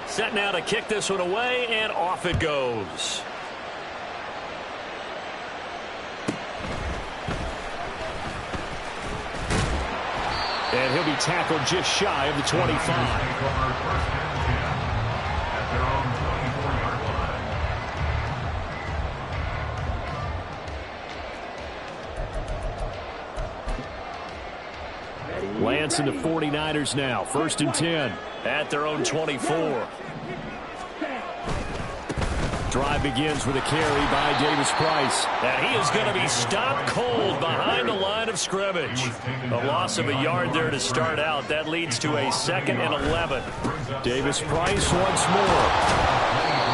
Set now to kick this one away, and off it goes. And he'll be tackled just shy of the 25. Lance and the 49ers now. 1st and 10 at their own 24. Drive begins with a carry by Davis-Price. And he is going to be stopped cold behind the line of scrimmage. A loss of a yard there to start out. That leads to a 2nd and 11. Davis-Price once more.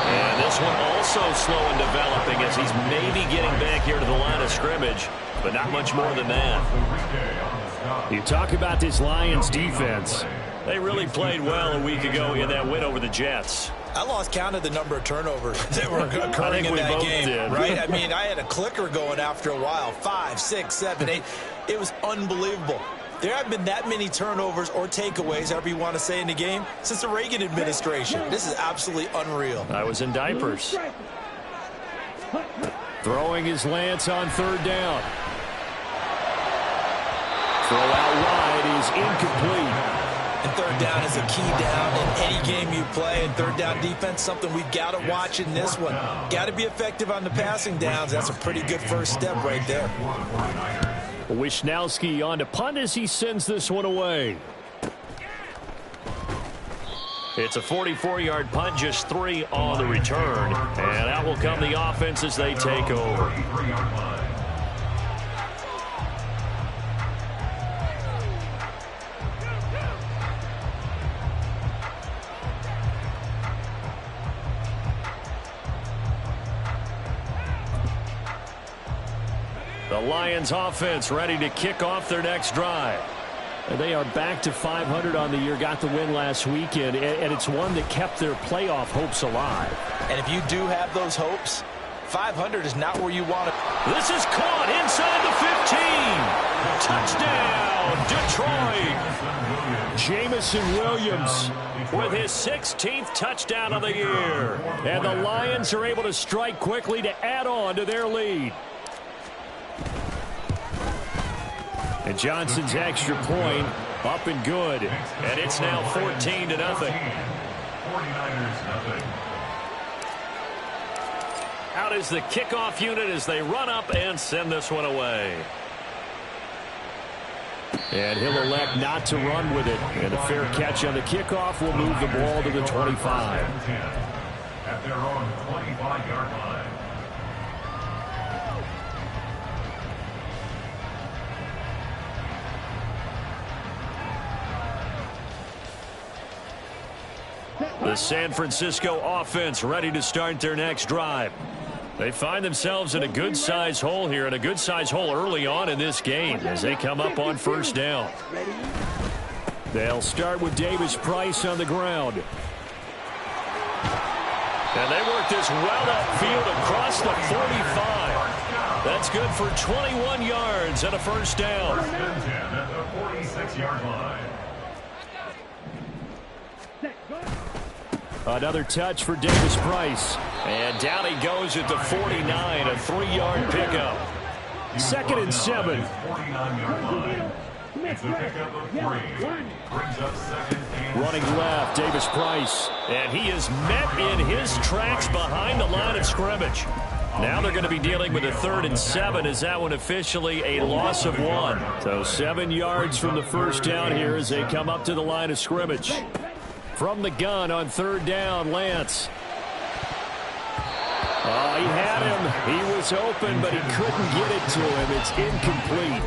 And this one also slow in developing as he's maybe getting back here to the line of scrimmage, but not much more than that. You talk about this Lions defense. They really played well a week ago in that win over the Jets. I lost count of the number of turnovers that were occurring in that game, right? I mean, I had a clicker going after a while. 5, 6, 7, 8. It was unbelievable. There haven't been that many turnovers or takeaways, however you want to say, in the game since the Reagan administration. This is absolutely unreal. I was in diapers. Throwing his Lance on 3rd down. Throw out wide is incomplete. And 3rd down is a key down in any game you play. And 3rd down defense, something we've got to watch in this one. Got to be effective on the passing downs. That's a pretty good first step right there. Wishnowski on to punt as he sends this one away. It's a 44-yard punt, just 3 on the return. And out will come the offense as they take over. The Lions offense ready to kick off their next drive. They are back to 500 on the year, got the win last weekend, and it's one that kept their playoff hopes alive. And if you do have those hopes, 500 is not where you want it. This is caught inside the 15. Touchdown, Detroit. Jamison Williams with his 16th touchdown of the year. And the Lions are able to strike quickly to add on to their lead. And Johnson's extra point up and good. And it's now 14-0. 49ers. Out is the kickoff unit as they run up and send this one away. And he'll elect not to run with it. And a fair catch on the kickoff will move the ball to the 25. At their own 25-yard line. The San Francisco offense ready to start their next drive. They find themselves in a good-sized hole here, and a good-sized hole early on in this game as they come up on 1st down. They'll start with Davis-Price on the ground. And they work this well upfield across the 45. That's good for 21 yards and a 1st down. At the 46-yard line. Another touch for Davis-Price. And down he goes at the 49, a 3-yard pickup. 2nd and 7. Running left, Davis-Price. And he is met in his tracks behind the line of scrimmage. Now they're going to be dealing with a 3rd and 7 as that one officially a loss of 1. So 7 yards from the 1st down here as they come up to the line of scrimmage. From the gun on 3rd down, Lance. Oh, he had him. He was open, but he couldn't get it to him. It's incomplete.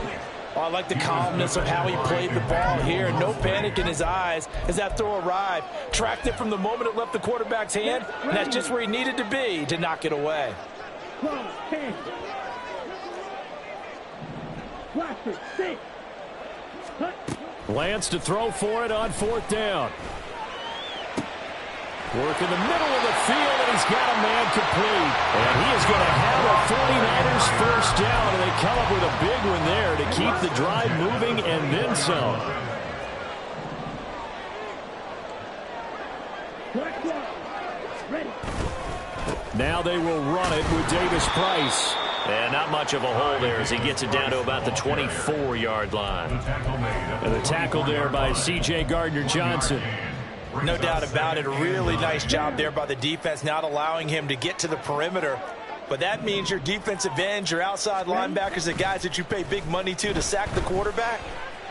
Oh, I like the calmness of how he played the ball here. No panic in his eyes as that throw arrived. Tracked it from the moment it left the quarterback's hand, and that's just where he needed to be to knock it away. Lance to throw for it on 4th down. Work in the middle of the field, and he's got a man complete. And he is going to have a 49ers 1st down, and they come up with a big one there to keep the drive moving and then some. Now they will run it with Davis Price. And not much of a hole there as he gets it down to about the 24-yard line. And the tackle there by C.J. Gardner-Johnson. No doubt about it. A really nice job there by the defense, not allowing him to get to the perimeter. But that means your defensive ends, your outside linebackers, the guys that you pay big money to sack the quarterback,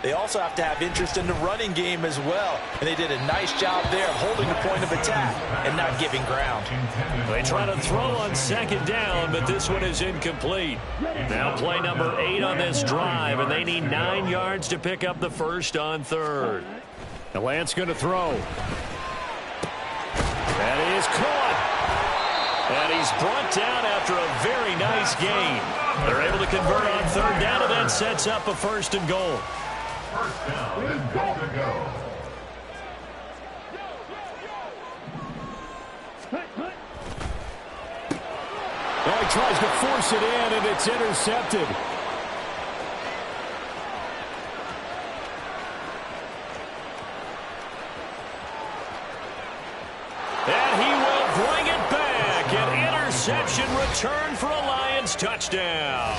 they also have to have interest in the running game as well. And they did a nice job there of holding the point of attack and not giving ground. They try to throw on second down, but this one is incomplete. Now play number 8 on this drive, and they need 9 yards to pick up the first on third. Now Lance going to throw. That is caught. And he's brought down after a very nice gain. They're able to convert on third down, and that sets up a first and goal. First down and goal to go. Well, he tries to force it in, and it's intercepted. And he will bring it back. An interception return for a Lions touchdown.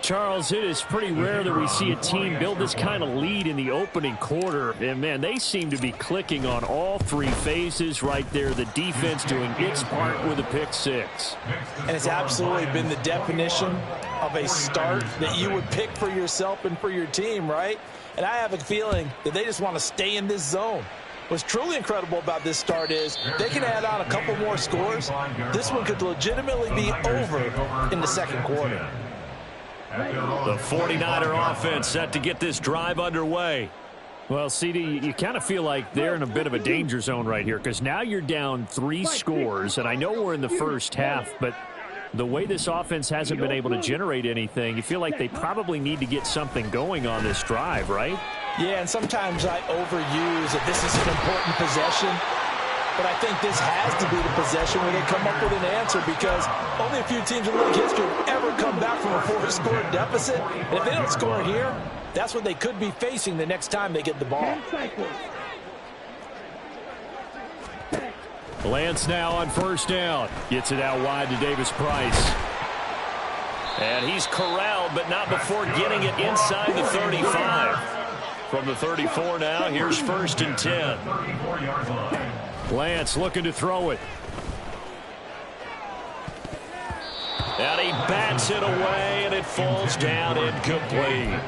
Charles, it is pretty rare that we see a team build this kind of lead in the opening quarter. And, man, they seem to be clicking on all 3 phases right there. The defense doing its part with a pick 6. And it's absolutely been the definition of a start that you would pick for yourself and for your team, right? And I have a feeling that they just want to stay in this zone. What's truly incredible about this start is they can add on a couple more scores. This one could legitimately be over in the second quarter. The 49er offense set to get this drive underway. Well, CD, you kind of feel like they're in a bit of a danger zone right here because now you're down 3 scores, and I know we're in the first half, but the way this offense hasn't been able to generate anything, you feel like they probably need to get something going on this drive, right? Yeah, and sometimes I overuse that this is an important possession. But I think this has to be the possession where they come up with an answer because only a few teams in league history have ever come back from a 4-score deficit. And if they don't score here, that's what they could be facing the next time they get the ball. Lance now on first down. Gets it out wide to Davis Price. And he's corralled, but not before getting it inside the 35. From the 34 now, here's first and 10. Lance looking to throw it. And he bats it away, and it falls down incomplete.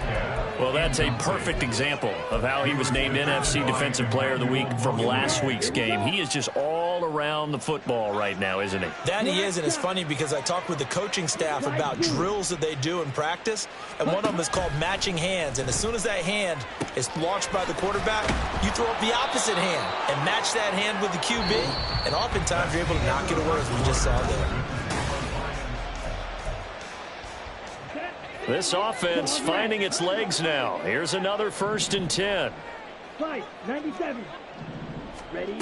Well, that's a perfect example of how he was named NFC Defensive Player of the Week from last week's game. He is just all around the football right now, isn't he? That he is, and it's funny because I talked with the coaching staff about drills that they do in practice, and one of them is called matching hands. And as soon as that hand is launched by the quarterback, you throw up the opposite hand and match that hand with the QB, and oftentimes you're able to knock it away, as we just saw there. This offense finding its legs now. Here's another first and 10. 97. Ready?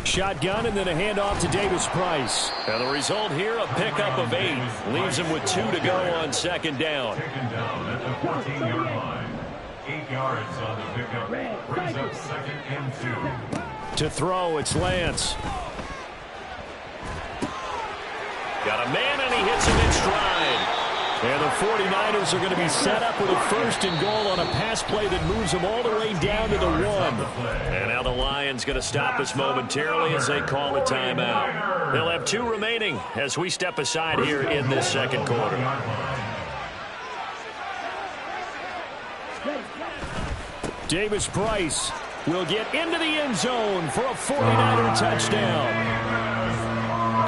Shotgun and then a handoff to Davis Price. And the result here, a pickup of 8. Leaves him with 2 to go on second down. Second down at the 14-yard line. 8 yards on the pickup. Brings up second and 2. To throw, it's Lance. Got a man and he hits him in stride. And the 49ers are going to be set up with a first and goal on a pass play that moves them all the way down to the 1. And now the Lions going to stop us momentarily as they call a timeout. They'll have 2 remaining as we step aside here in this second quarter. Davis Price will get into the end zone for a 49er touchdown.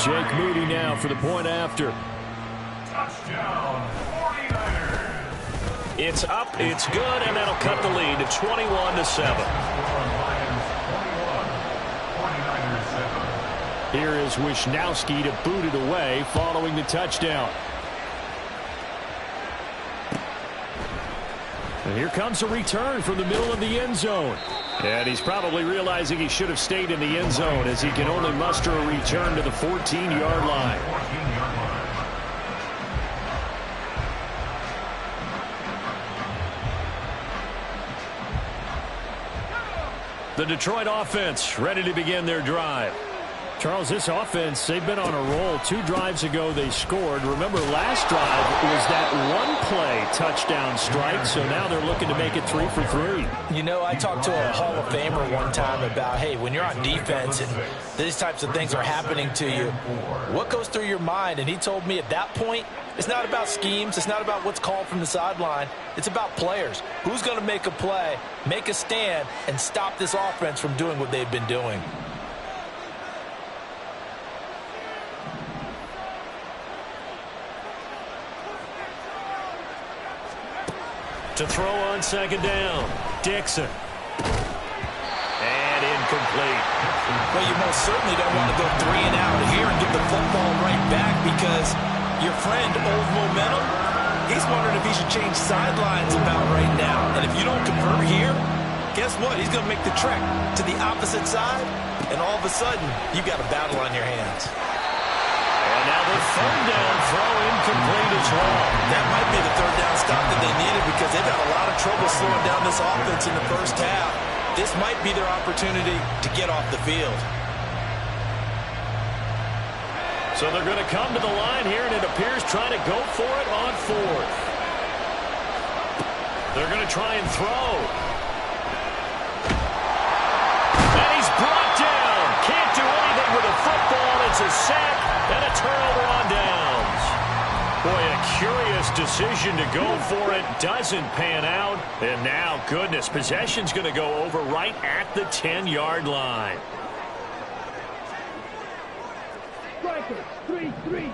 Jake Moody now for the point after. Touchdown, 49ers. It's up, it's good, and that'll cut the lead to 21-7. Here is Wisnowski to boot it away following the touchdown. And here comes a return from the middle of the end zone. And he's probably realizing he should have stayed in the end zone as he can only muster a return to the 14-yard line. The Detroit offense ready to begin their drive. Charles, this offense, they've been on a roll. 2 drives ago they scored. Remember, last drive was that one-play touchdown strike, so now they're looking to make it 3 for 3. You know, I talked to a Hall of Famer one time about, hey, when you're on defense and these types of things are happening to you, what goes through your mind? And he told me at that point, it's not about schemes. It's not about what's called from the sideline. It's about players. Who's going to make a play, make a stand, and stop this offense from doing what they've been doing? To throw on second down, Dixon. And incomplete. Well, you most certainly don't want to go 3 and out here and give the football right back because your friend, Old Momentum, he's wondering if he should change sidelines about right now. And if you don't convert here, guess what? He's going to make the trek to the opposite side, and all of a sudden, you've got a battle on your hands. And now the third down throw incomplete as well. That might be the third down stop that they needed because they've got a lot of trouble slowing down this offense in the first half. This might be their opportunity to get off the field. So they're going to come to the line here, and it appears trying to go for it on 4th. They're going to try and throw. And he's brought down. Can't do anything with a football. It's a sack and a turnover on downs. Boy, a curious decision to go for it. Doesn't pan out. And now, goodness, possession's going to go over right at the 10-yard line. Striker, 3-3.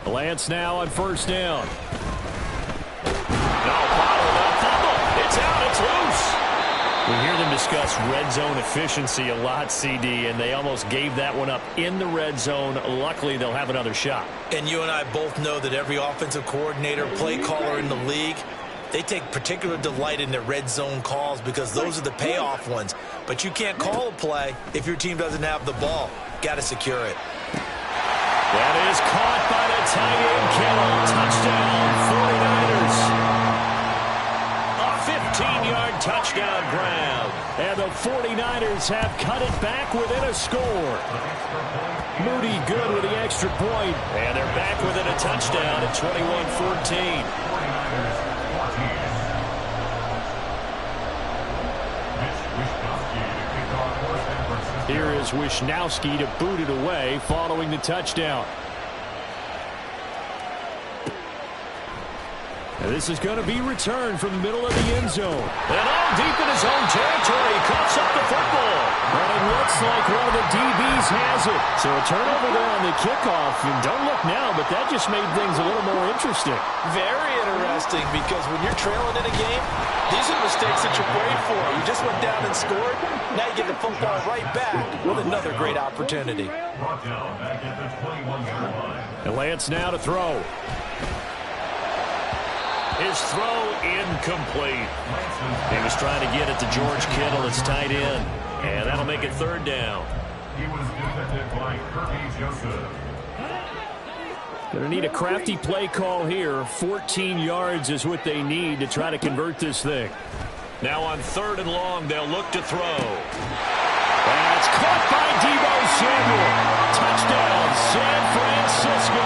Lance now on first down. No, fumble. It's out. It's loose. We hear them discuss red zone efficiency a lot, CD, and they almost gave that one up in the red zone. Luckily, they'll have another shot. And you and I both know that every offensive coordinator, play caller in the league, they take particular delight in their red zone calls because those are the payoff ones. But you can't call a play if your team doesn't have the ball. Got to secure it. That is caught by the tight end, Kittle. Touchdown, 49ers. A 15-yard touchdown grab. And the 49ers have cut it back within a score. Moody good with the extra point. And they're back within a touchdown at 21-14. Here is Wisnowski to boot it away following the touchdown. And this is going to be returned from the middle of the end zone. And all deep in his own territory, he coughs up the football. And it looks like one of the DBs has it. So a turnover there on the kickoff. And don't look now, but that just made things a little more interesting. Very interesting because when you're trailing in a game, these are mistakes that you prayed for. You just went down and scored. Now you get the football right back with another great opportunity. And Lance now to throw. His throw incomplete. He was trying to get it to George Kittle. It's tight end. And that'll make it third down. He was defended by Kirby Joseph. Going to need a crafty play call here. 14 yards is what they need to try to convert this thing. Now on 3rd and long, they'll look to throw. That's caught by Deebo Samuel. Touchdown, San Francisco.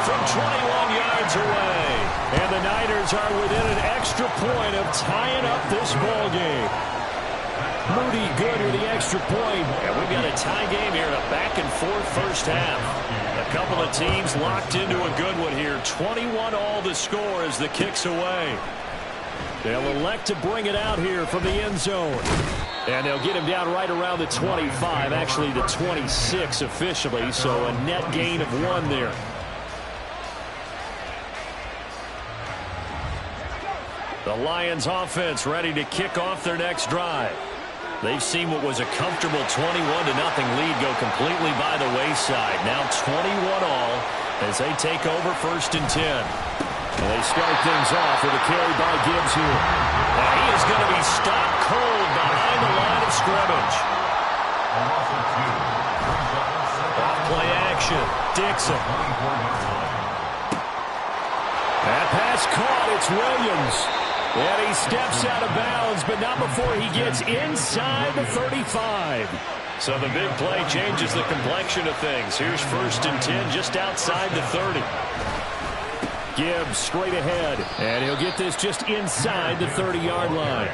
From 21 yards away. And the Niners are within an extra point of tying up this ball game. Moody good with the extra point. And we've got a tie game here in a back-and-forth first half. A couple of teams locked into a good one here. 21-all the score as the kick's away. They'll elect to bring it out here from the end zone. And they'll get him down right around the 25, actually the 26 officially, so a net gain of 1 there. The Lions offense ready to kick off their next drive. They've seen what was a comfortable 21-0 lead go completely by the wayside. Now 21-all as they take over 1st and 10. And they start things off with a carry by Gibbs here. Now he is going to be stopped cold behind the line of scrimmage. Off play action. Dixon. That pass pass caught. It's Williams. And he steps out of bounds, but not before he gets inside the 35. So the big play changes the complexion of things. Here's 1st and 10 just outside the 30. Gibbs straight ahead, and he'll get this just inside the 30-yard line.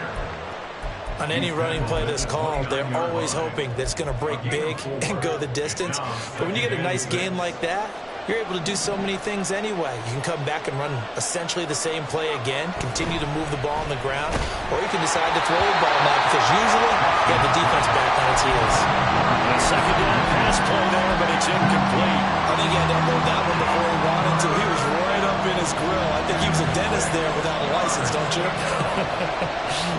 On any running play that's called, they're always hoping that it's going to break big and go the distance. But when you get a nice gain like that, you're able to do so many things anyway. You can come back and run essentially the same play again, continue to move the ball on the ground, or you can decide to throw the ball now because usually you have the defense back on its heels. A second down pass play there, but it's incomplete. I think he had to unload that one before he wanted to. He was right up in his grill. I think he was a dentist there without a license, don't you?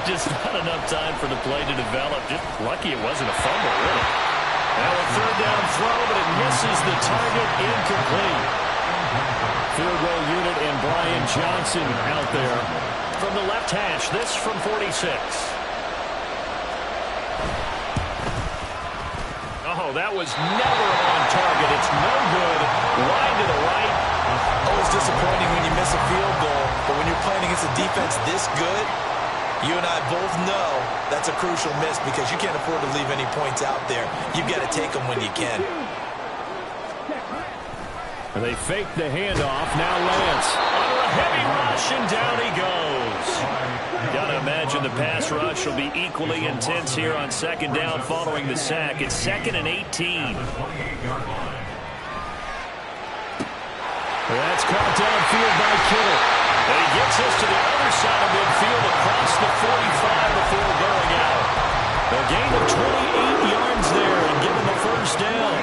Just not enough time for the play to develop. Just lucky it wasn't a fumble, really. Now a 3rd down throw, but it misses the target, incomplete. Field goal unit and Brian Johnson out there. From the left hash, this from 46. Oh, that was never on target. It's no good. Wide to the right. Always disappointing when you miss a field goal, but when you're playing against a defense this good, you and I both know that's a crucial miss because you can't afford to leave any points out there. You've got to take them when you can. They fake the handoff. Now Lance under a heavy rush, and down he goes. Got to imagine the pass rush will be equally intense here on 2nd down following the sack. It's 2nd and 18. That's caught downfield by Kittle. And he gets us to the other side of midfield across the 45 before going out. A gain of 28 yards there and given the 1st down.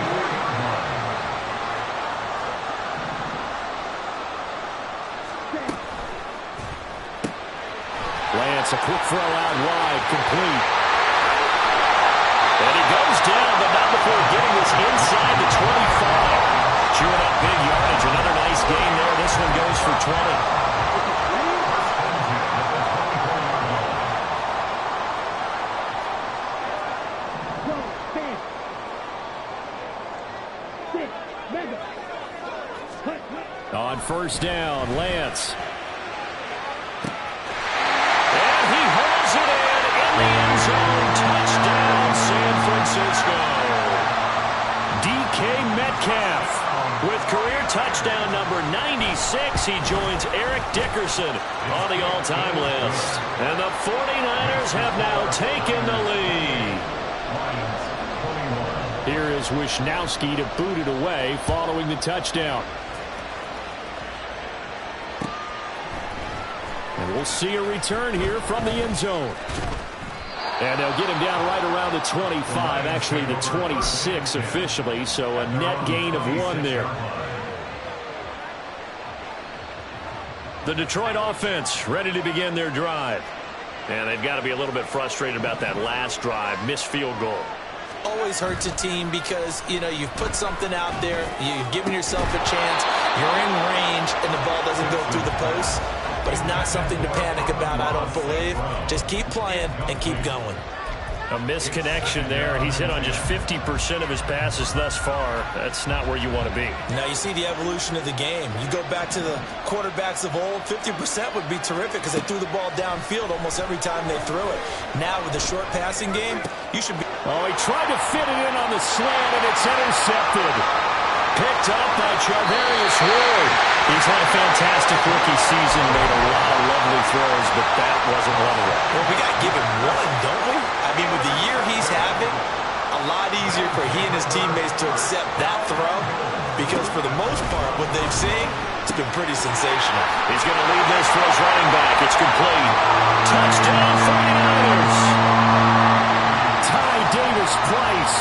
Lance, a quick throw out wide, complete. And he goes down, but not before getting this inside the 25. Chewing up big yardage. Another nice gain there. This one goes for 20. On 1st down, Lance. And he holds it in the end zone. Touchdown, San Francisco. DK Metcalf. With career touchdown number 96, he joins Eric Dickerson on the all-time list. And the 49ers have now taken the lead. Here is Wisnowski to boot it away following the touchdown. And we'll see a return here from the end zone. And they'll get him down right around the 25, actually the 26 officially, so a net gain of 1 there. The Detroit offense ready to begin their drive. And they've got to be a little bit frustrated about that last drive, missed field goal. Always hurts a team because, you know, you've put something out there, you've given yourself a chance, you're in range, and the ball doesn't go through the post. But it's not something to panic about, I don't believe. Just keep playing and keep going. A misconnection there. He's hit on just 50% of his passes thus far. That's not where you want to be. Now you see the evolution of the game. You go back to the quarterbacks of old, 50% would be terrific because they threw the ball downfield almost every time they threw it. Now with the short passing game, you should be... Oh, he tried to fit it in on the slant, and it's intercepted. Picked up by Charvarius Ward. He's had a fantastic rookie season, made a lot of lovely throws, but that wasn't one of them. Well, we got to give him one, don't we? I mean, with the year he's having, a lot easier for he and his teammates to accept that throw because for the most part, what they've seen, it's been pretty sensational. He's going to lead this for his running back. It's complete. Touchdown, 49ers. Ty Davis-Price.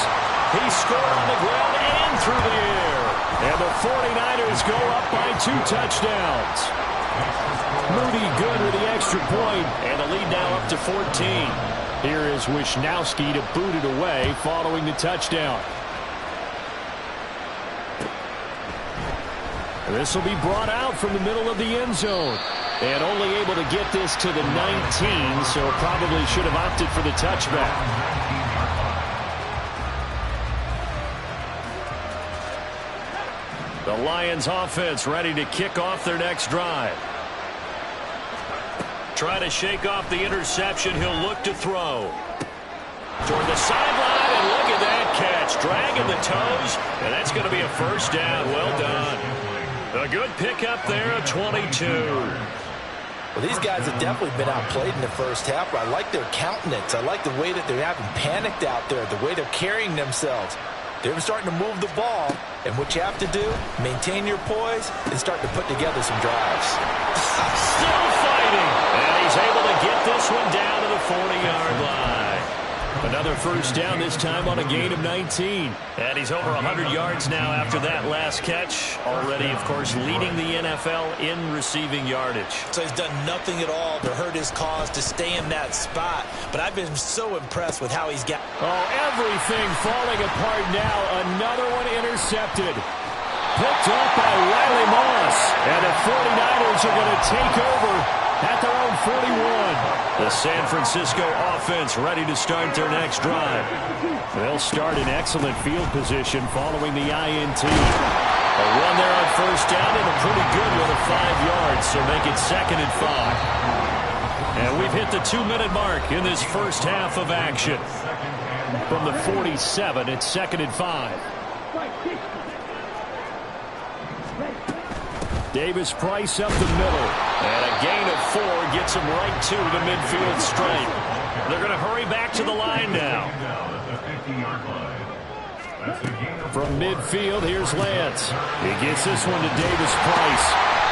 He scored on the ground and through the air. And the 49ers go up by 2 touchdowns. Moody good with the extra point, and the lead now up to 14. Here is Wisnowski to boot it away following the touchdown. This will be brought out from the middle of the end zone. And only able to get this to the 19, so probably should have opted for the touchback. The Lions offense ready to kick off their next drive. Trying to shake off the interception. He'll look to throw. Toward the sideline, and look at that catch. Dragging the toes, and that's going to be a first down. Well done. A good pickup there of 22. Well, these guys have definitely been outplayed in the first half, but I like their countenance. I like the way that they're having panicked out there, the way they're carrying themselves. They're starting to move the ball, and what you have to do, maintain your poise and start to put together some drives. Still fighting, and he's able to get this one down to the 40-yard line. Another first down, this time on a gain of 19. And he's over 100 yards now after that last catch. Already, of course, leading the NFL in receiving yardage. So he's done nothing at all to hurt his cause, to stay in that spot. But I've been so impressed with how he's got... Oh, everything falling apart now. Another one intercepted. Picked up by Riley Moss. And the 49ers are going to take over at their own 41. The San Francisco offense ready to start their next drive. They'll start in excellent field position following the INT. A run there on first down and a pretty good one of 5 yards, so make it 2nd and 5. And we've hit the 2-minute mark in this first half of action. From the 47, it's 2nd and 5. Davis-Price up the middle. And a gain of 4 gets him right to the midfield stripe. They're going to hurry back to the line now. From midfield, here's Lance. He gets this one to Davis-Price.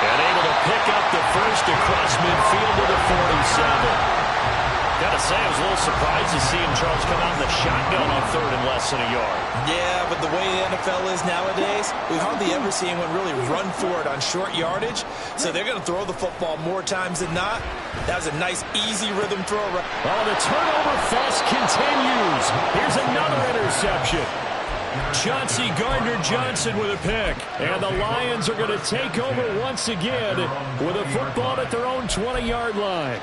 And able to pick up the first across midfield to the 47. Gotta say, I was a little surprised to see him, Charles, come out in the shotgun on 3rd and less than a yard. Yeah, but the way the NFL is nowadays, we hardly ever see anyone really run for it on short yardage. So they're going to throw the football more times than not. That was a nice, easy rhythm throw. Oh, the turnover fest continues. Here's another interception. Chauncey Gardner-Johnson with a pick. And the Lions are going to take over once again with a football at their own 20-yard line.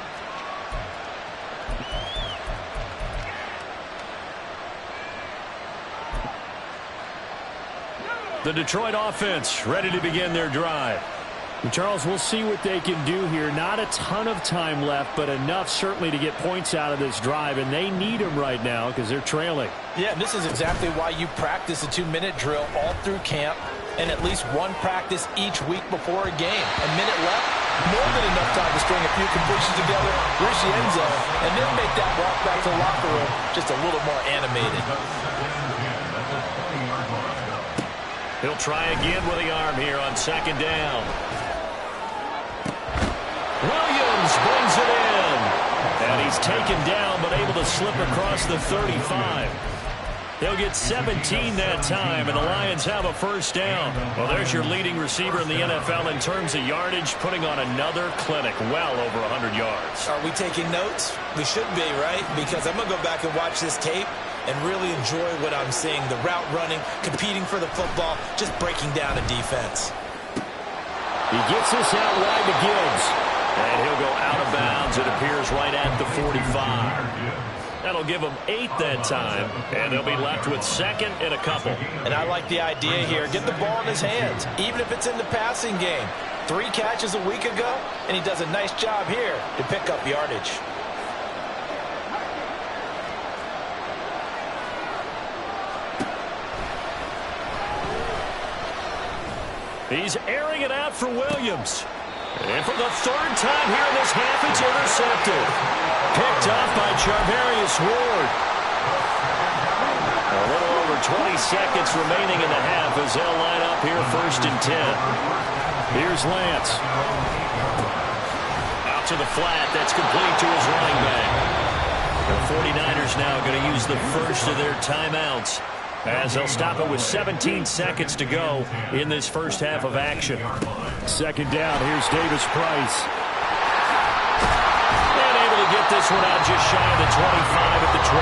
The Detroit offense ready to begin their drive. And Charles, we'll see what they can do here. Not a ton of time left, but enough certainly to get points out of this drive, and they need them right now because they're trailing. Yeah, and this is exactly why you practice a 2-minute drill all through camp and at least one practice each week before a game. A minute left, more than enough time to string a few completions together, reach the end zone, and then make that walk back to the locker room just a little more animated. He'll try again with the arm here on 2nd down. Williams brings it in. And he's taken down, but able to slip across the 35. He'll get 17 that time, and the Lions have a first down. Well, there's your leading receiver in the NFL in terms of yardage, putting on another clinic, well over 100 yards. Are we taking notes? We should be, right? Because I'm going to go back and watch this tape and really enjoy what I'm seeing. The route running, competing for the football, just breaking down a defense. He gets this out wide to Gibbs. And he'll go out of bounds, it appears, right at the 45. That'll give them 8 that time, and they'll be left with 2nd and a couple. And I like the idea here. Get the ball in his hands, even if it's in the passing game. 3 catches a week ago, and he does a nice job here to pick up yardage. He's airing it out for Williams. And for the 3rd time here in this half, it's intercepted. Picked off by Charvarius Ward. A little over 20 seconds remaining in the half as they'll line up here 1st and 10. Here's Lance. Out to the flat. That's complete to his running back. The 49ers now going to use the first of their timeouts, as they'll stop it with 17 seconds to go in this first half of action. 2nd down, here's Davis-Price. And able to get this one out just shy of the 25 at the 24.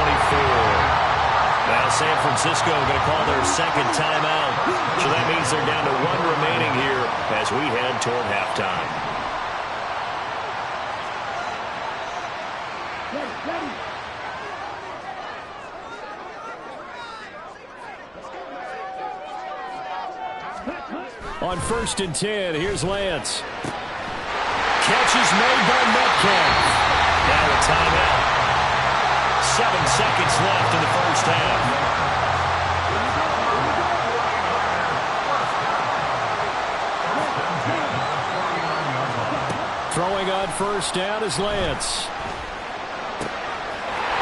Now San Francisco going to call their 2nd timeout. So that means they're down to 1 remaining here as we head toward halftime. On 1st and 10, here's Lance. Catch is made by Metcalf. Now a timeout. 7 seconds left in the first half. Throwing on first down is Lance.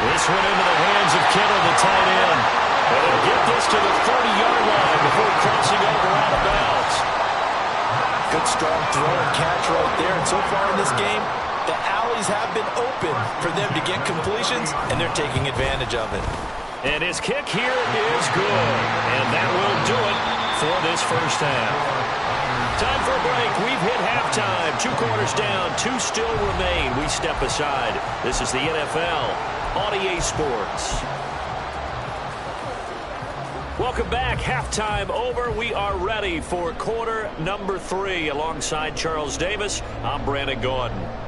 This one into the hands of Kittle, the tight end. And they'll get this to the 30-yard line before crossing over out of bounds. Good strong throw and catch right there. And so far in this game, the alleys have been open for them to get completions, and they're taking advantage of it. And his kick here is good. And that will do it for this first half. Time for a break. We've hit halftime. 2 quarters down. 2 still remain. We step aside. This is the NFL on EA Sports. Welcome back. Halftime over. We are ready for quarter number 3. Alongside Charles Davis, I'm Brandon Gaudin.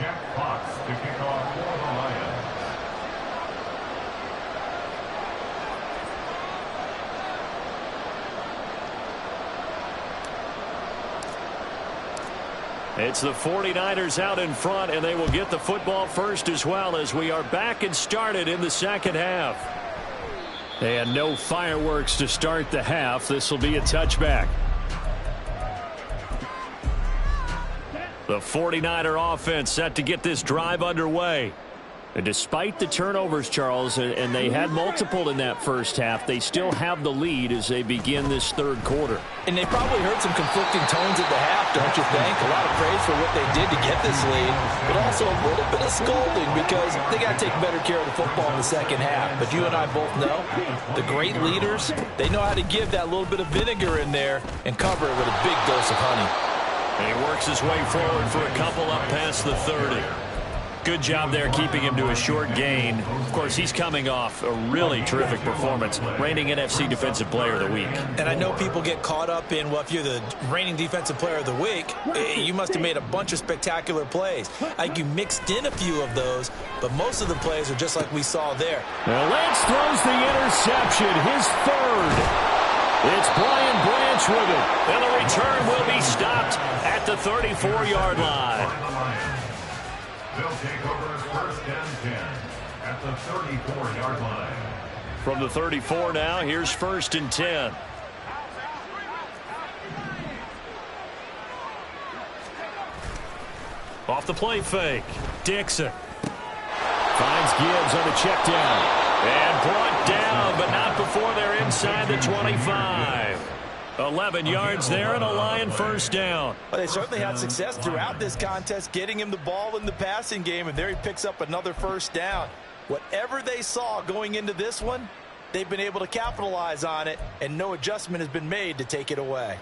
Jack Fox to kick off for the Lions. It's the 49ers out in front, and they will get the football first as well as we are back and started in the second half. And no fireworks to start the half. This will be a touchback. The 49er offense set to get this drive underway. And despite the turnovers, Charles, and they had multiple in that first half, they still have the lead as they begin this third quarter. And they probably heard some conflicting tones at the half, don't you think? A lot of praise for what they did to get this lead, but also a little bit of scolding because they got to take better care of the football in the second half. But you and I both know the great leaders, they know how to give that little bit of vinegar in there and cover it with a big dose of honey. And he works his way forward for a couple up past the 30. Good job there keeping him to a short gain. Of course, he's coming off a really terrific performance, reigning NFC Defensive Player of the Week. And I know people get caught up in, well, if you're the reigning Defensive Player of the Week, you must have made a bunch of spectacular plays. I think you mixed in a few of those, but most of the plays are just like we saw there. Now Lance throws the interception, his third. It's Brian Branch with it. And the return will be stopped at the 34-yard line. They'll take over first and 10 at the 34-yard line. From the 34 now, here's first and 10. Off the play fake. Dixon finds Gibbs on the check down. And brought down, but not before they're inside the 25. 11 yards there and a Lion first down. Well, they certainly had success throughout this contest, getting him the ball in the passing game, and there he picks up another first down. Whatever they saw going into this one, they've been able to capitalize on it, and no adjustment has been made to take it away.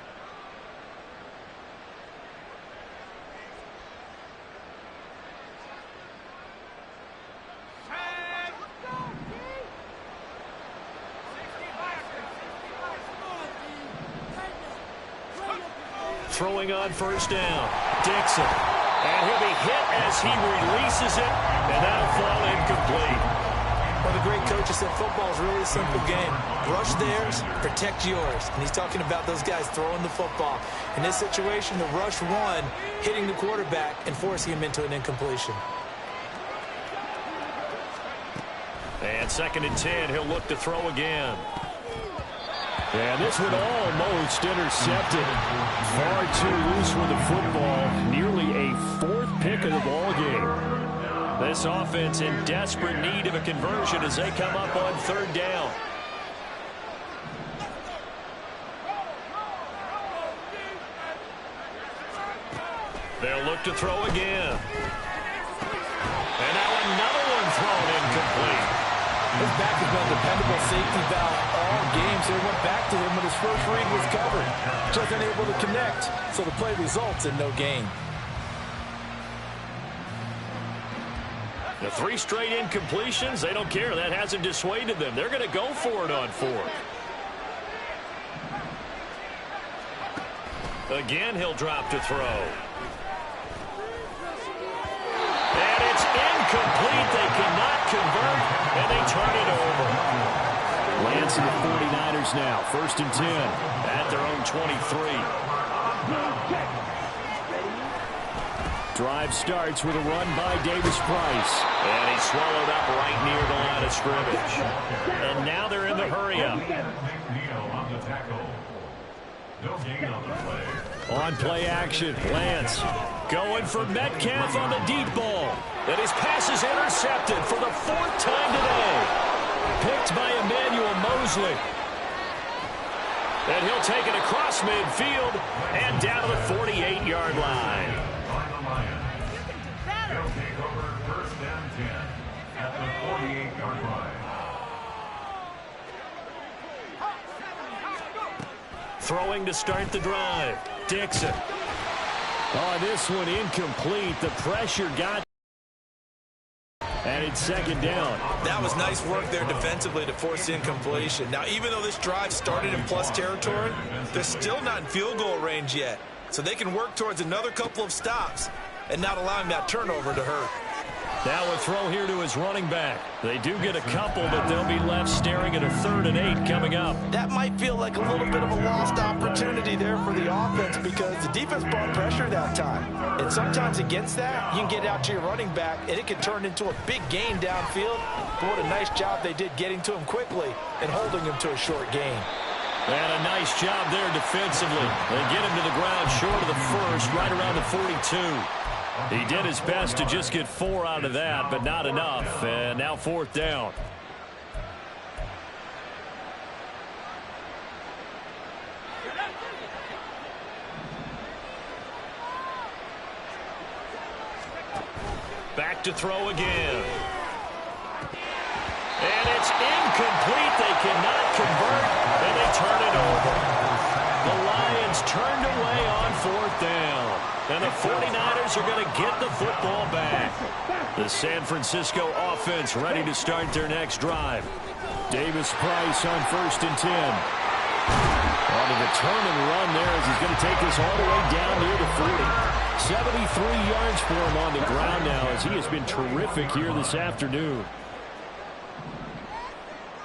Throwing on first down. Dixon. And he'll be hit as he releases it, and that'll fall incomplete. Well, the great coach has said football is really a simple game. Rush theirs, protect yours. And he's talking about those guys throwing the football. In this situation, the rush one, hitting the quarterback and forcing him into an incompletion. And second and 10, he'll look to throw again. And this one almost intercepted. Far too loose with the football. Nearly a 4th pick of the ball game. This offense in desperate need of a conversion as they come up on third down. They'll look to throw again. And now another one thrown incomplete. His back has been a dependable safety valve all game, so he went back to him when his first read was covered. Just unable to connect, so the play results in no gain. The 3 straight incompletions, they don't care. That hasn't dissuaded them. They're going to go for it on 4th. Again, he'll drop to throw. And it's turn it over. Lance and the 49ers now. 1st and 10 at their own 23. Drive starts with a run by Davis Price. And he's swallowed up right near the line of scrimmage. And now they're in the hurry-up. On play action, Lance going for Metcalf on the deep ball. And his pass is intercepted for the 4th time today. Picked by Emmanuel Mosley. And he'll take it across midfield and down to the 48-yard line. He'll take over 1st and 10 at the 48-yard line. Throwing to start the drive. Dixon. Oh, this one incomplete. The pressure got. And it's 2nd down. That was nice work there defensively to force incompletion. Now, even though this drive started in plus territory, they're still not in field goal range yet. So they can work towards another couple of stops and not allowing that turnover to hurt. Now a throw here to his running back. They do get a couple, but they'll be left staring at a 3rd and 8 coming up. That might feel like a little bit of a lost opportunity there for the offense because the defense brought pressure that time. And sometimes against that, you can get out to your running back, and it can turn into a big gain downfield. But what a nice job they did getting to him quickly and holding him to a short gain. And a nice job there defensively. They get him to the ground short of the 1st, right around the 42. He did his best to just get 4 out of that, but not enough. And now 4th down. Back to throw again. And it's incomplete. They cannot convert, and they turn it over. The Lions turned away on 4th down. And the 49ers are going to get the football back. The San Francisco offense ready to start their next drive. Davis Price on 1st and 10. On the turn and run there as he's going to take this all the way down near the 40. 73 yards for him on the ground now as he has been terrific here this afternoon.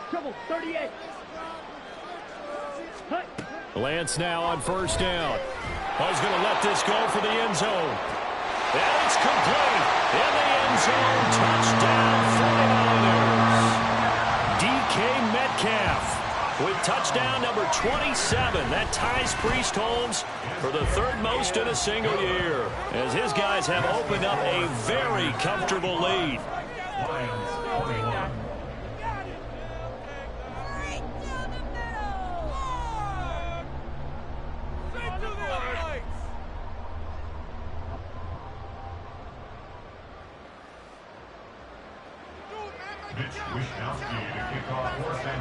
Trouble, 38. Lance now on 1st down. Oh, he's going to let this go for the end zone. And it's complete. In the end zone, touchdown 49ers. DK Metcalf with touchdown number 27. That ties Priest Holmes for the 3rd most in a single year, as his guys have opened up a very comfortable lead. Lions 21.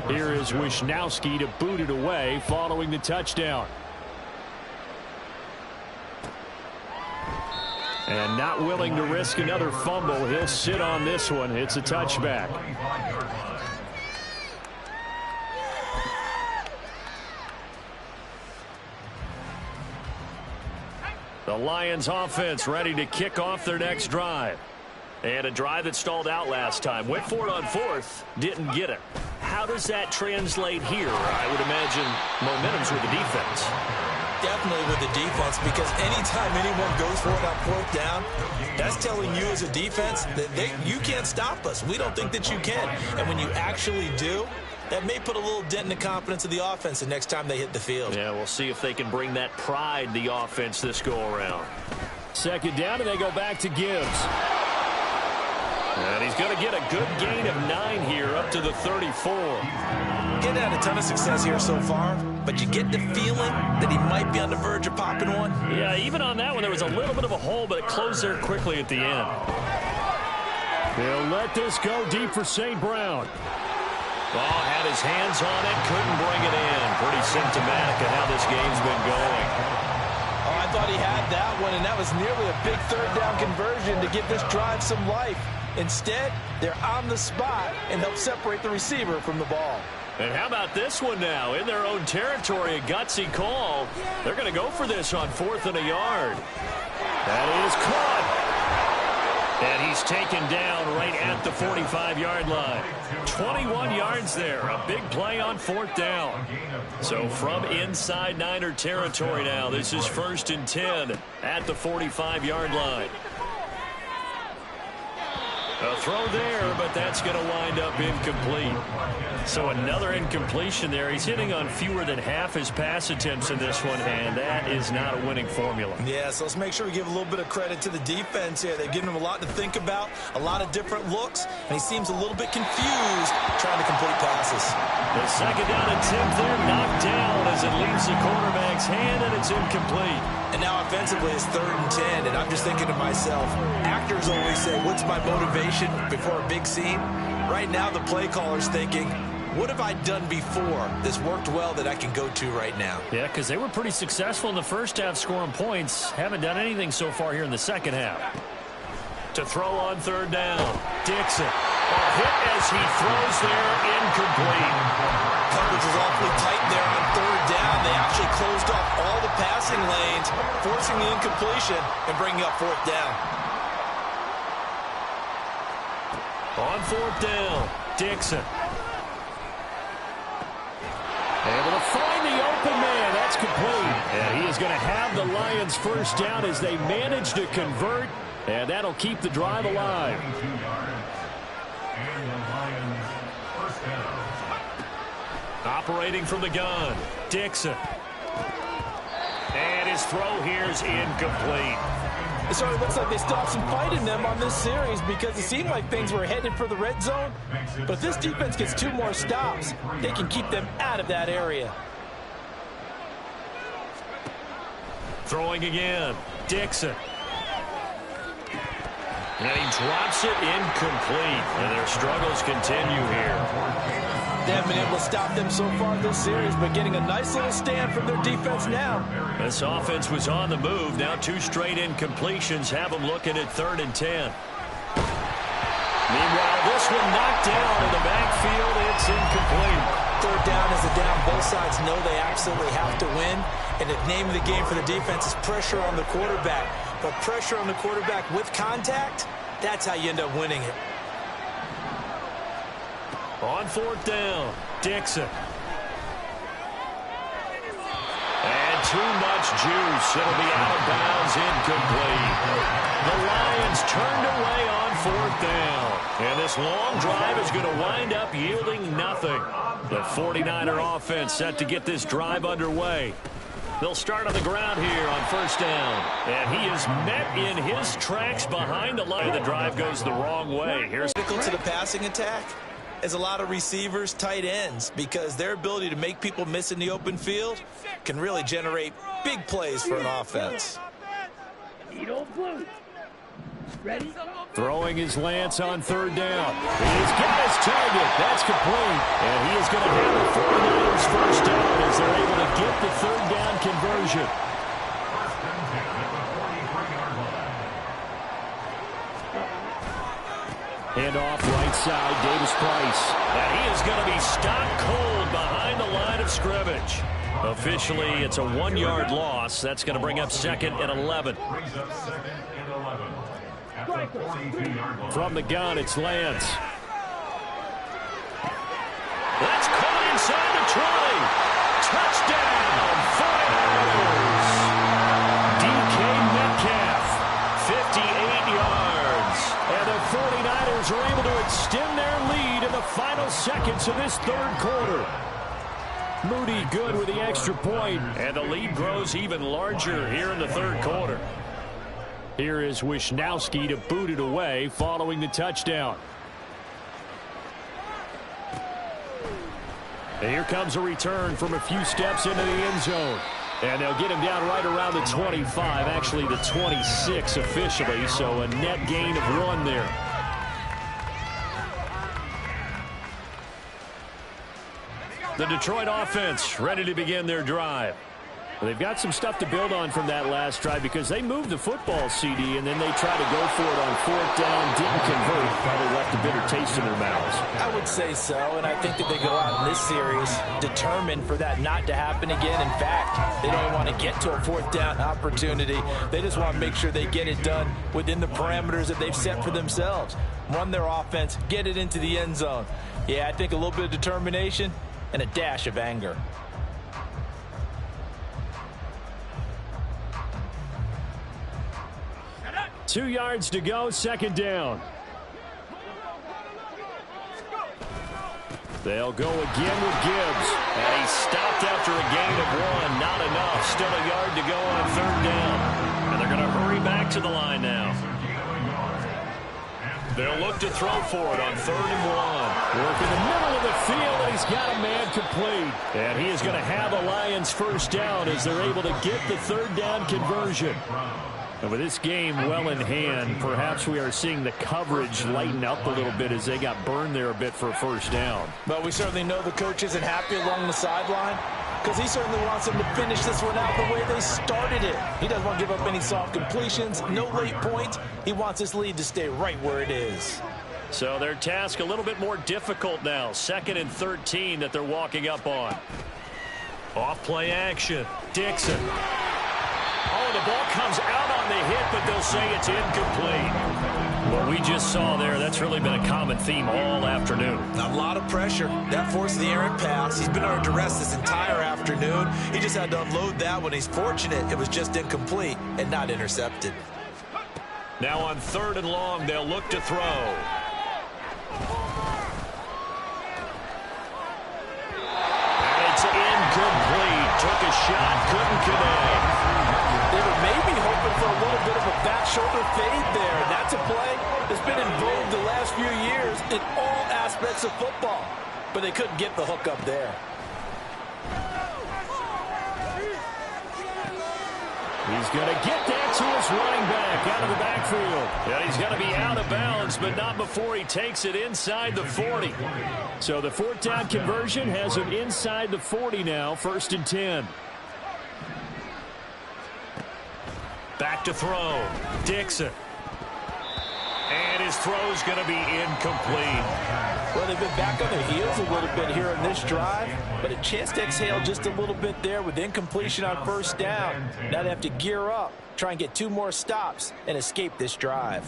Here is Wishnowsky to boot it away following the touchdown. And not willing to risk another fumble. He'll sit on this one. It's a touchback. The Lions offense ready to kick off their next drive. And a drive that stalled out last time. Went for it on 4th. Didn't get it. How does that translate here? I would imagine momentum's with the defense. Definitely with the defense, because anytime anyone goes for it on 4th down, that's telling you as a defense that you can't stop us. We don't think that you can. And when you actually do, that may put a little dent in the confidence of the offense the next time they hit the field. Yeah, we'll see if they can bring that pride, the offense, this go-around. 2nd down, and they go back to Gibbs. And he's going to get a good gain of 9 here up to the 34. Getting had a ton of success here so far, but you get the feeling that he might be on the verge of popping one. Yeah, even on that one, there was a little bit of a hole, but it closed there quickly at the end. They'll let this go deep for St. Brown. Oh, had his hands on it, couldn't bring it in. Pretty symptomatic of how this game's been going. Oh, I thought he had that one, and that was nearly a big 3rd down conversion to give this drive some life. Instead, they're on the spot and help separate the receiver from the ball. And how about this one now? In their own territory, a gutsy call. They're going to go for this on 4th and a yard. That is caught. And he's taken down right at the 45-yard line. 21 yards there. A big play on 4th down. So from inside Niner territory now, this is 1st and 10 at the 45-yard line. A throw there, but that's going to wind up incomplete. So another incompletion there. He's hitting on fewer than half his pass attempts in this one, and that is not a winning formula. Yeah, so let's make sure we give a little bit of credit to the defense here. They've given him a lot to think about, a lot of different looks, and he seems a little bit confused trying to complete passes. The 2nd down attempt there knocked down as it leaves the quarterback's hand, and it's incomplete. And now offensively it's 3rd and 10, and I'm just thinking to myself, actors always say, what's my motivation before a big scene? Right now the play caller's thinking, what have I done before that's worked well that I can go to right now? Yeah, because they were pretty successful in the first half scoring points. Haven't done anything so far here in the second half. To throw on 3rd down. Dixon. A hit as he throws there, incomplete. Coverage was awfully tight there on 3rd down. They actually closed off all the passing lanes, forcing the incompletion and bringing up 4th down. On 4th down, Dixon. Able to find the open man. That's complete. And he is going to have the Lions 1st down as they manage to convert. And that'll keep the drive alive. Operating from the gun, Dixon. And his throw here is incomplete. It sort of looks like they stopped some fight in them on this series because it seemed like things were headed for the red zone. But if this defense gets 2 more stops, they can keep them out of that area. Throwing again, Dixon. And he drops it incomplete. And their struggles continue here. They haven't been able to stop them so far this series, but getting a nice little stand from their defense now. This offense was on the move. Now 2 straight incompletions have them looking at 3rd and 10. Meanwhile, this one knocked down in the backfield. It's incomplete. 3rd down is a down. Both sides know they absolutely have to win. And the name of the game for the defense is pressure on the quarterback. But pressure on the quarterback with contact, that's how you end up winning it. On 4th down, Dixon. And too much juice. It'll be out of bounds, incomplete. The Lions turned away on 4th down. And this long drive is going to wind up yielding nothing. The 49er offense set to get this drive underway. They'll start on the ground here on 1st down. And he is met in his tracks behind the line. The drive goes the wrong way. Here's critical to the passing attack is a lot of receivers, tight ends, because their ability to make people miss in the open field can really generate big plays for an offense. Throwing his Lance on 3rd down. He's got his target. That's complete. And he is going to have the 49ers 1st down as they're able to get the 3rd down conversion. Hand off right side, Davis Price. And he is going to be stopped cold behind the line of scrimmage. Officially, it's a 1-yard loss. That's going to bring up 2nd and 11. From the gun, it's Lance. That's caught inside the 20. Touchdown, 49ers. DK Metcalf, 58 yards. And the 49ers are able to extend their lead in the final seconds of this 3rd quarter. Moody good with the extra point. And the lead grows even larger here in the 3rd quarter. Here is Wisnowski to boot it away following the touchdown. And here comes a return from a few steps into the end zone. And they'll get him down right around the 25, actually the 26 officially, so a net gain of 1 there. The Detroit offense ready to begin their drive. They've got some stuff to build on from that last drive because they moved the football, CD, and then they tried to go for it on 4th down, didn't convert, probably left a bitter taste in their mouths. I would say so, and I think that they go out in this series determined for that not to happen again. In fact, they don't want to get to a 4th down opportunity. They just want to make sure they get it done within the parameters that they've set for themselves. Run their offense, get it into the end zone. Yeah, I think a little bit of determination and a dash of anger. Two yards to go, 2nd down. They'll go again with Gibbs. And he stopped after a gain of 1. Not enough. Still a yard to go on 3rd down. And they're going to hurry back to the line now. They'll look to throw for it on 3rd and 1. Work in the middle of the field, and he's got a man complete. And he is going to have a Lions 1st down as they're able to get the 3rd down conversion. And with this game well in hand, perhaps we are seeing the coverage lighten up a little bit as they got burned there a bit for a 1st down. But we certainly know the coach isn't happy along the sideline because he certainly wants them to finish this one out the way they started it. He doesn't want to give up any soft completions, no late points. He wants this lead to stay right where it is. So their task a little bit more difficult now. 2nd and 13 that they're walking up on. Off play action. Dixon. Oh, the ball comes out on the hit, but they'll say it's incomplete. What we just saw there, that's really been a common theme all afternoon. A lot of pressure. That forced the errant pass. He's been under duress this entire afternoon. He just had to unload that one. He's fortunate it was just incomplete and not intercepted. Now on 3rd and long, they'll look to throw. It's incomplete. Took a shot, couldn't connect. They were maybe hoping for a little bit of a back shoulder fade there. That's a play that's been in vogue the last few years in all aspects of football. But they couldn't get the hook up there. He's going to get that to his running back out of the backfield. Yeah, he's going to be out of bounds, but not before he takes it inside the 40. So the 4th down conversion has him inside the 40 now, 1st and 10. Back to throw. Dixon. And his throw's going to be incomplete. Well, they've been back on their heels a little bit here in this drive, but a chance to exhale just a little bit there with incompletion on 1st down. Now they have to gear up, try and get 2 more stops, and escape this drive.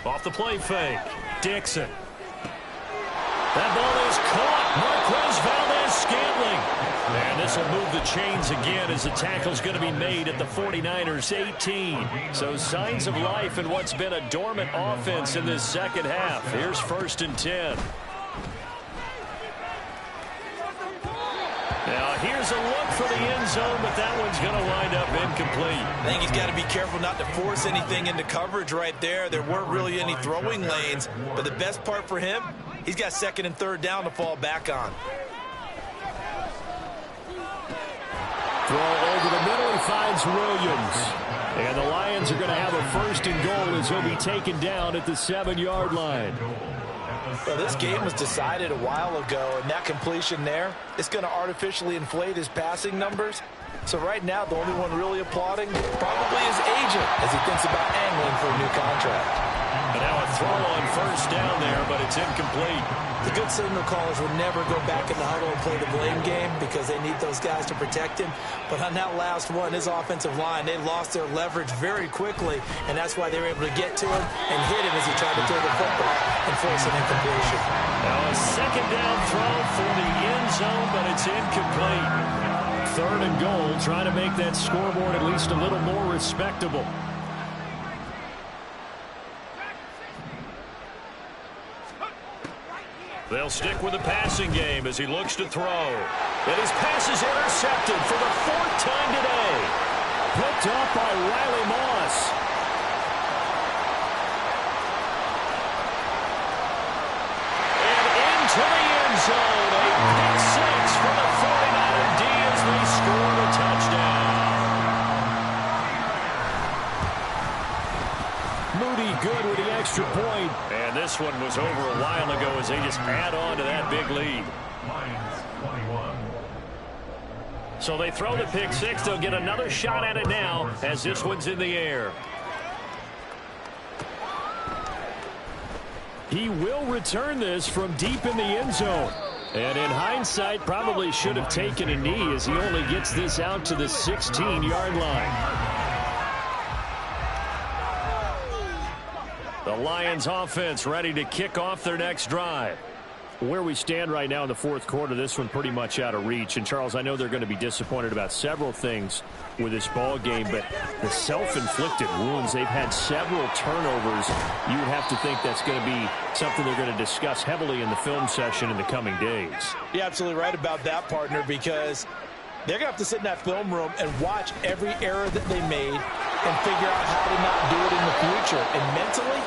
Off the play fake. Dixon. That ball is caught. Marquez Valdes-Scantling. And this will move the chains again as the tackle's going to be made at the 49ers 18. So signs of life in what's been a dormant offense in this 2nd half. Here's 1st and 10. Now here's a look for the end zone, but that one's going to wind up incomplete. I think he's got to be careful not to force anything into coverage right there. There weren't really any throwing lanes, but the best part for him, he's got 2nd and 3rd down to fall back on. Throw over the middle, he finds Williams. And the Lions are going to have a 1st and goal as he'll be taken down at the 7-yard line. Well, this game was decided a while ago, and that completion there, it's going to artificially inflate his passing numbers. So right now, the only one really applauding probably his agent as he thinks about angling for a new contract. And now a throw on 1st down there, but it's incomplete. The good signal callers would never go back in the huddle and play the blame game because they need those guys to protect him. But on that last one, his offensive line, they lost their leverage very quickly, and that's why they were able to get to him and hit him as he tried to throw the football and force an incompletion. Now a 2nd down throw for the end zone, but it's incomplete. 3rd and goal, trying to make that scoreboard at least a little more respectable. They'll stick with the passing game as he looks to throw. And his pass is intercepted for the 4th time today. Picked up by Riley Moss. And into the end zone. A pick 6 for the 49er D as they score a touchdown. Moody good with the extra point. And this one was over a while ago as they just add on to that big lead. Lions 21. So they throw the pick six. They'll get another shot at it now as this one's in the air. He will return this from deep in the end zone. And in hindsight, probably should have taken a knee as he only gets this out to the 16-yard line. The Lions offense ready to kick off their next drive. Where we stand right now in the fourth quarter, this one pretty much out of reach. And, Charles, I know they're going to be disappointed about several things with this ball game, but the self-inflicted wounds, they've had several turnovers. You would have to think that's going to be something they're going to discuss heavily in the film session in the coming days. You're absolutely right about that, partner, because they're going to have to sit in that film room and watch every error that they made and figure out how to not do it in the future. And mentally,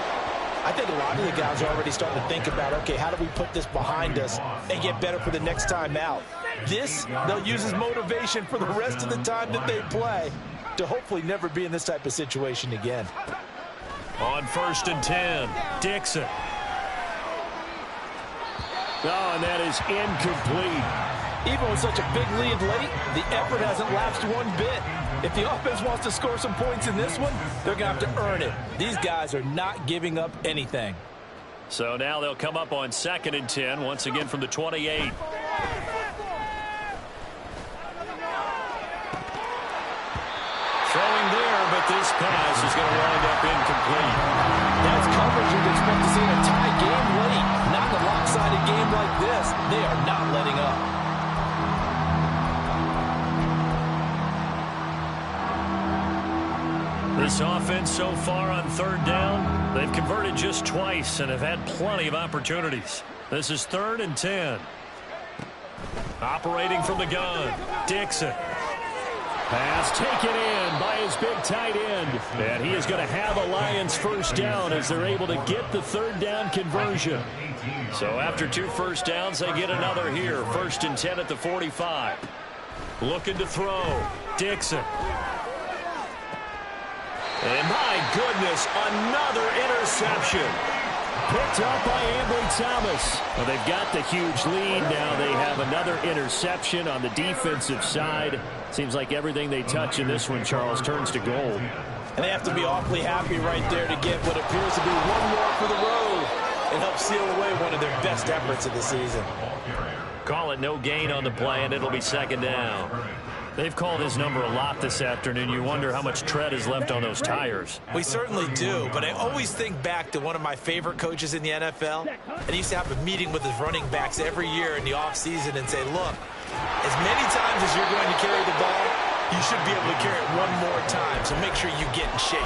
I think a lot of the guys are already starting to think about, okay, how do we put this behind us and get better for the next time out? This, they'll use as motivation for the rest of the time that they play to hopefully never be in this type of situation again. On 1st and 10, Dixon. Oh, and that is incomplete. Even with such a big lead late, the effort hasn't lapsed one bit. If the offense wants to score some points in this one, they're going to have to earn it. These guys are not giving up anything. So now they'll come up on 2nd and 10, once again from the 28. Throwing there, but this pass is going to wind up incomplete. That's coverage you'd expect to see in a tie game late. Not in a lopsided game like this. They are not letting up. This offense so far on 3rd down, they've converted just twice and have had plenty of opportunities. This is 3rd and 10. Operating from the gun, Dixon. Pass taken in by his big tight end. And he is going to have a Lions first down as they're able to get the 3rd down conversion. So after 2 first downs, they get another here. 1st and 10 at the 45. Looking to throw, Dixon. And my goodness, another interception. Picked up by Ambry Thomas. Well, they've got the huge lead. Now they have another interception on the defensive side. Seems like everything they touch in this one, Charles, turns to gold. And they have to be awfully happy right there to get what appears to be one more for the road and help seal away one of their best efforts of the season. Call it no gain on the play, and it'll be 2nd down. They've called his number a lot this afternoon. You wonder how much tread is left on those tires. We certainly do, but I always think back to one of my favorite coaches in the NFL. And he used to have a meeting with his running backs every year in the offseason and say, look, as many times as you're going to carry the ball, you should be able to carry it one more time, so make sure you get in shape.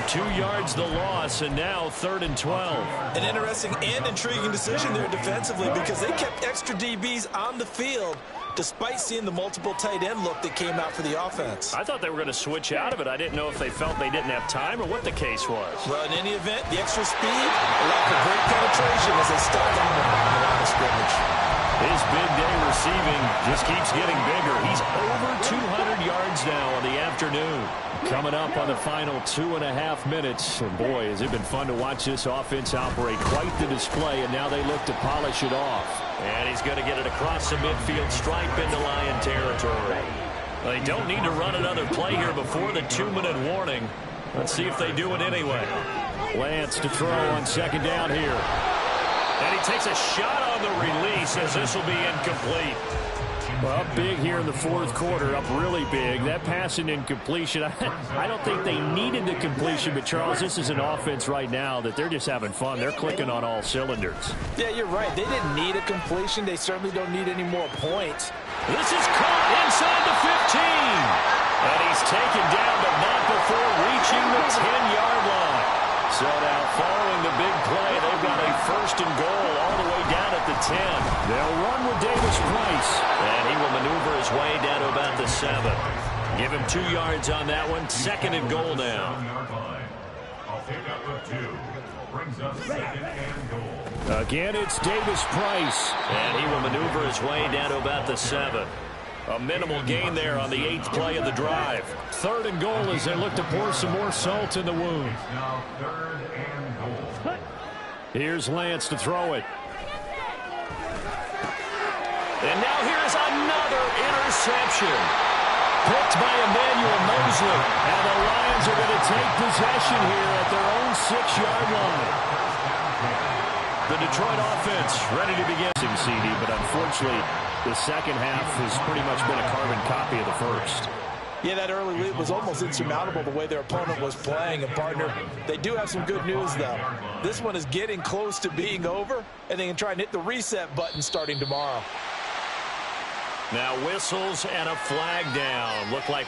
2 yards the loss, and now 3rd and 12. An interesting and intriguing decision there defensively because they kept extra DBs on the field despite seeing the multiple tight end look that came out for the offense. I thought they were going to switch out of it. I didn't know if they felt they didn't have time or what the case was. Well, in any event, the extra speed allowed for great penetration as they stopped on the line of scrimmage. His big day receiving just keeps getting bigger. He's over 200 yards now on the afternoon. Coming up on the final 2.5 minutes. And boy, has it been fun to watch this offense operate. Quite the display, and now they look to polish it off. And he's going to get it across the midfield stripe into Lion territory. They don't need to run another play here before the 2-minute warning. Let's see if they do it anyway. Lance to throw on 2nd down here. And he takes a shot on the release as this will be incomplete. Well, up big here in the 4th quarter, up really big. That pass and incompletion, I don't think they needed the completion, but Charles, this is an offense right now that they're just having fun. They're clicking on all cylinders. Yeah, you're right. They didn't need a completion. They certainly don't need any more points. This is caught inside the 15. And he's taken down, but not before reaching the 10-yard line. So now following the big play, they've got a 1st and goal all the way down at the 10. They'll run with Davis Price. And he will maneuver his way down to about the 7. Give him 2 yards on that one. 2nd and goal now. I'll pick up a 2. Brings up 2nd and goal. Again, it's Davis Price. And he will maneuver his way down to about the 7. A minimal gain there on the 8th play of the drive. 3rd and goal as they look to pour some more salt in the wound. Now 3rd and goal. Here's Lance to throw it. And now here's another interception. Picked by Emmanuel Mosley. And the Lions are going to take possession here at their own 6-yard line. The Detroit offense ready to begin, CD, but unfortunately, the second half has pretty much been a carbon copy of the first. Yeah, that early lead was almost insurmountable the way their opponent was playing. And, partner, they do have some good news, though. This one is getting close to being over, and they can try and hit the reset button starting tomorrow. Now whistles and a flag down. Look like